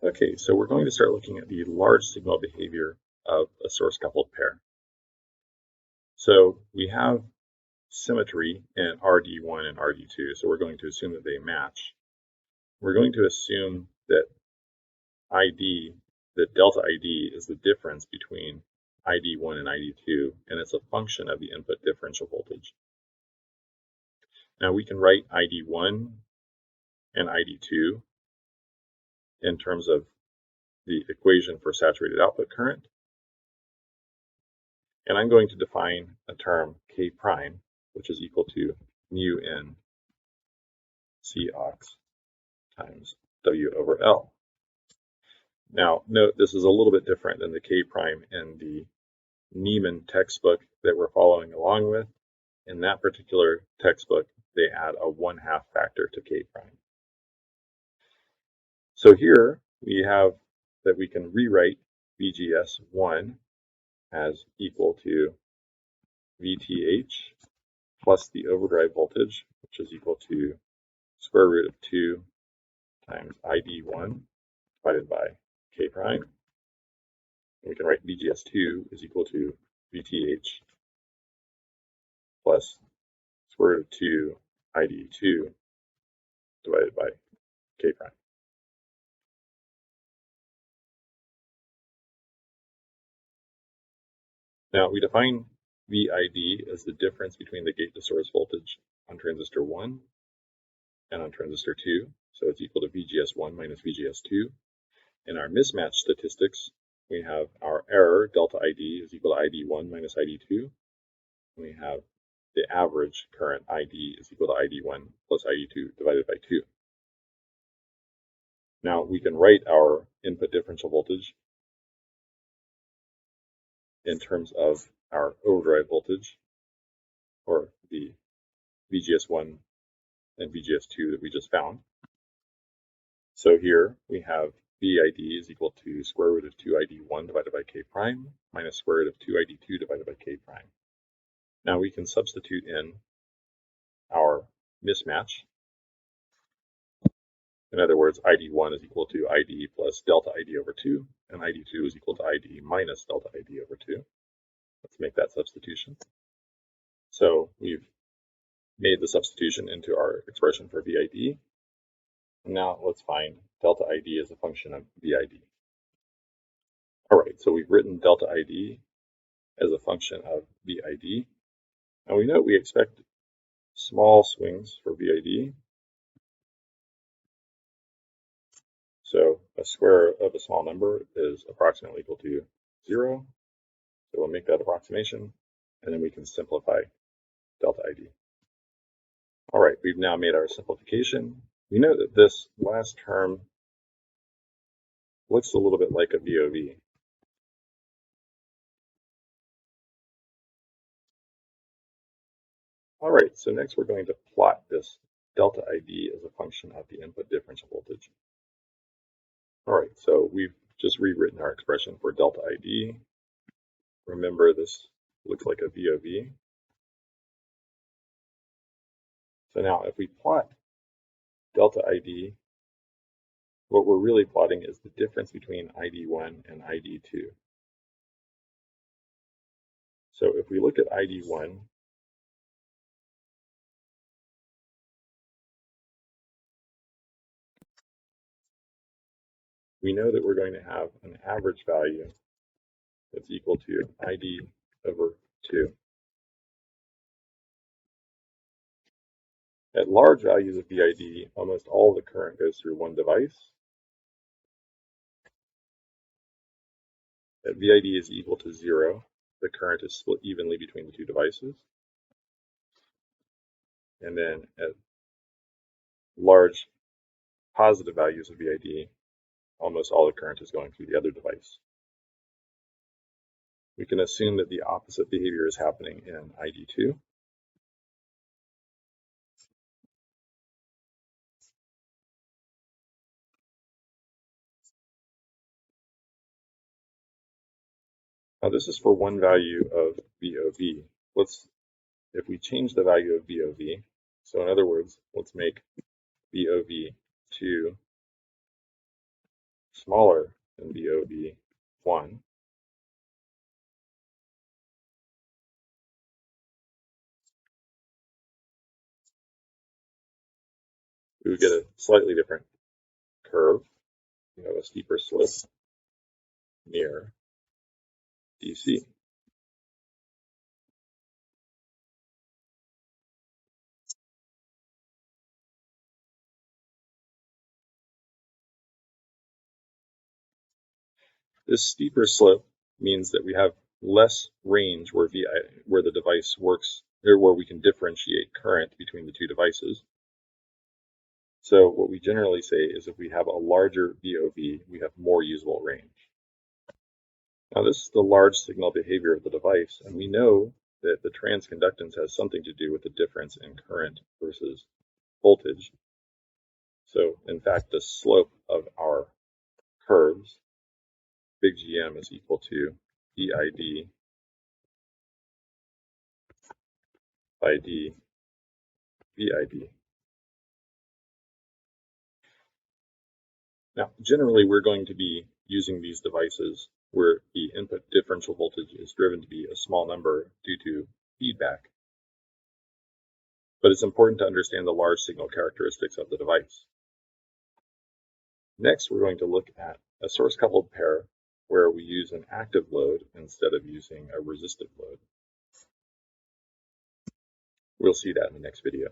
Okay, so we're going to start looking at the large signal behavior of a source coupled pair. So we have symmetry in RD1 and RD2, so we're going to assume that they match. We're going to assume that delta ID is the difference between ID1 and ID2, and it's a function of the input differential voltage. Now we can write ID1 and ID2 in terms of the equation for saturated output current. And I'm going to define a term K prime, which is equal to mu n C aux times W over L. Now, note this is a little bit different than the K prime in the Neiman textbook that we're following along with. In that particular textbook, they add a 1/2 factor to K prime. So here we have that we can rewrite VGS1 as equal to VTH plus the overdrive voltage, which is equal to square root of 2 times ID1 divided by K prime. And we can write VGS2 is equal to VTH plus square root of 2 ID2 divided by K prime. Now we define VID as the difference between the gate to source voltage on transistor 1 and on transistor 2. So it's equal to VGS1 minus VGS2. In our mismatch statistics, we have our error, delta ID, is equal to ID1 minus ID2. And we have the average current ID is equal to ID1 plus ID2 divided by 2. Now we can write our input differential voltage in terms of our overdrive voltage, or the VGS1 and VGS2 that we just found. So here we have VID is equal to square root of 2ID1 divided by K prime minus square root of 2ID2 divided by K prime. Now we can substitute in our mismatch. In other words, ID1 is equal to ID plus delta ID over 2, and ID2 is equal to ID minus delta ID over 2. Let's make that substitution. So we've made the substitution into our expression for VID. Now let's find delta ID as a function of VID. All right, so we've written delta ID as a function of VID. And we note we expect small swings for VID. So a square of a small number is approximately equal to 0. So we'll make that approximation, and then we can simplify delta ID. All right, we've now made our simplification. We know that this last term looks a little bit like a VOV. All right, so next we're going to plot this delta ID as a function of the input differential voltage. All right, so we've just rewritten our expression for delta ID. Remember, this looks like a VOV. So now if we plot delta ID, what we're really plotting is the difference between ID1 and ID2. So if we look at ID1, we know that we're going to have an average value that's equal to ID over 2. At large values of VID, almost all the current goes through one device. At VID is equal to 0, the current is split evenly between the two devices. And then at large positive values of VID, almost all the current is going through the other device. We can assume that the opposite behavior is happening in ID2. Now this is for one value of VOV. If we change the value of VOV, so in other words, let's make VOV 2 smaller than VOV1, we would get a slightly different curve. We have a steeper slope near DC. This steeper slope means that we have less range where the device works, or where we can differentiate current between the two devices. So what we generally say is if we have a larger VOV, we have more usable range. Now this is the large signal behavior of the device, and we know that the transconductance has something to do with the difference in current versus voltage. So in fact, the slope of our curves, big GM is equal to EID by D VID. Now, generally, we're going to be using these devices where the input differential voltage is driven to be a small number due to feedback. But it's important to understand the large signal characteristics of the device. Next, we're going to look at a source-coupled pair where we use an active load instead of using a resistive load. We'll see that in the next video.